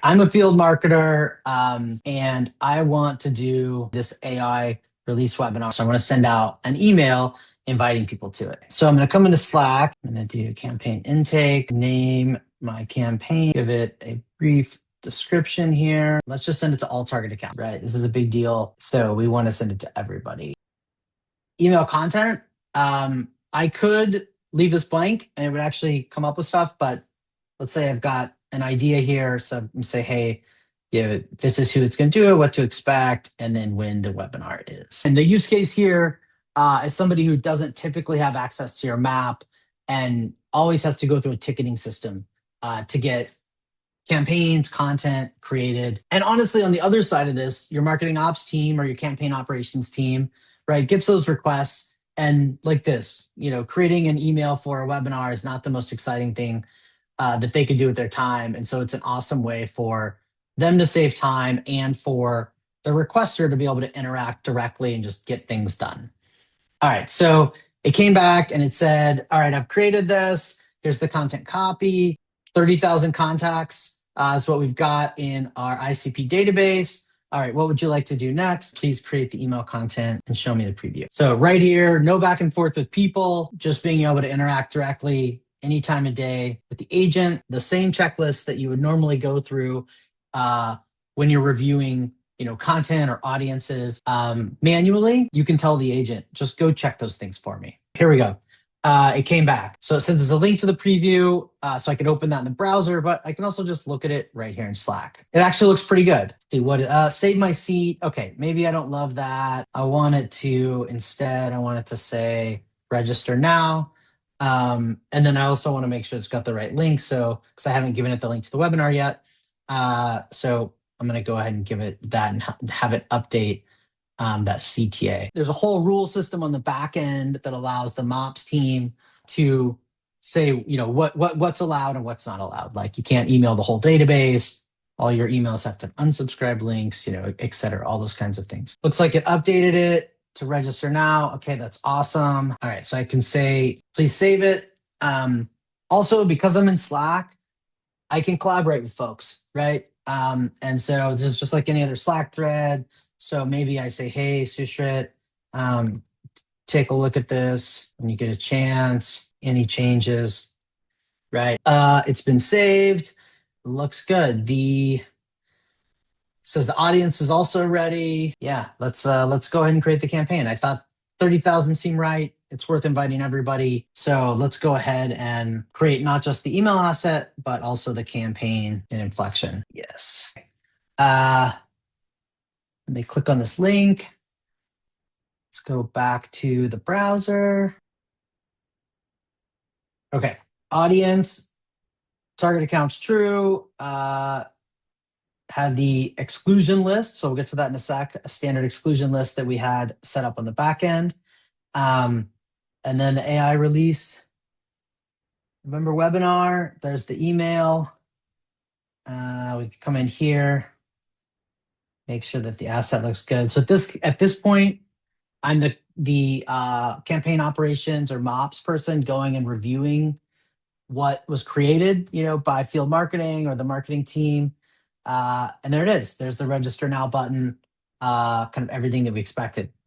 I'm a field marketer, and I want to do this AI release webinar. So I want to send out an email inviting people to it. So I'm going to come into Slack. I'm going to do campaign intake, name my campaign, give it a brief description here. Let's just send it to all target accounts, right? This is a big deal. So we want to send it to everybody. Email content. I could leave this blank and it would actually come up with stuff, but let's say I've got an idea here. So I'm say, hey, this is who it's going to do it, what to expect, and then when the webinar is. And the use case here is somebody who doesn't typically have access to your map and always has to go through a ticketing system to get campaigns, content created. And honestly, on the other side of this, your marketing ops team or your campaign operations team, right, gets those requests. And like this, creating an email for a webinar is not the most exciting thing that they could do with their time. And so it's an awesome way for them to save time and for the requester to be able to interact directly and just get things done. All right, so it came back and it said, all right, I've created this. Here's the content copy. 30,000 contacts is what we've got in our ICP database. All right, what would you like to do next? Please create the email content and show me the preview. So right here, no back and forth with people, just being able to interact directly any time of day with the agent, the same checklist that you would normally go through when you're reviewing content or audiences manually. You can tell the agent, just go check those things for me. Here we go. It came back. So it sends us a link to the preview so I can open that in the browser, but I can also just look at it right here in Slack. It actually looks pretty good. See what, save my seat. Okay, maybe I don't love that. I want it to say register now. And then I also want to make sure it's got the right link. So, because I haven't given it the link to the webinar yet. So I'm going to go ahead and give it that and have it update that CTA. There's a whole rule system on the back end that allows the MOPS team to say, what's allowed and what's not allowed. Like you can't email the whole database. All your emails have to have unsubscribe links, et cetera, all those kinds of things. Looks like it updated it to register now. Okay, that's awesome. All right, so I can say, please save it. Also, because I'm in Slack, I can collaborate with folks, right? And so this is just like any other Slack thread. So maybe I say, hey, Sushrit, take a look at this when you get a chance. Any changes, right? It's been saved. Looks good. Says the audience is also ready. Yeah, let's go ahead and create the campaign. I thought 30,000 seemed right. It's worth inviting everybody. So let's go ahead and create not just the email asset, but also the campaign in Inflection. Yes. Let me click on this link. Let's go back to the browser. Okay, audience, target accounts true. Had the exclusion list. So we'll get to that in a sec, a standard exclusion list that we had set up on the back end. And then the AI release. Remember webinar, there's the email. We can come in here, make sure that the asset looks good. So at this point, I'm the campaign operations or MOPS person going and reviewing what was created, by field marketing or the marketing team. And there it is. There's the register now button, kind of everything that we expected.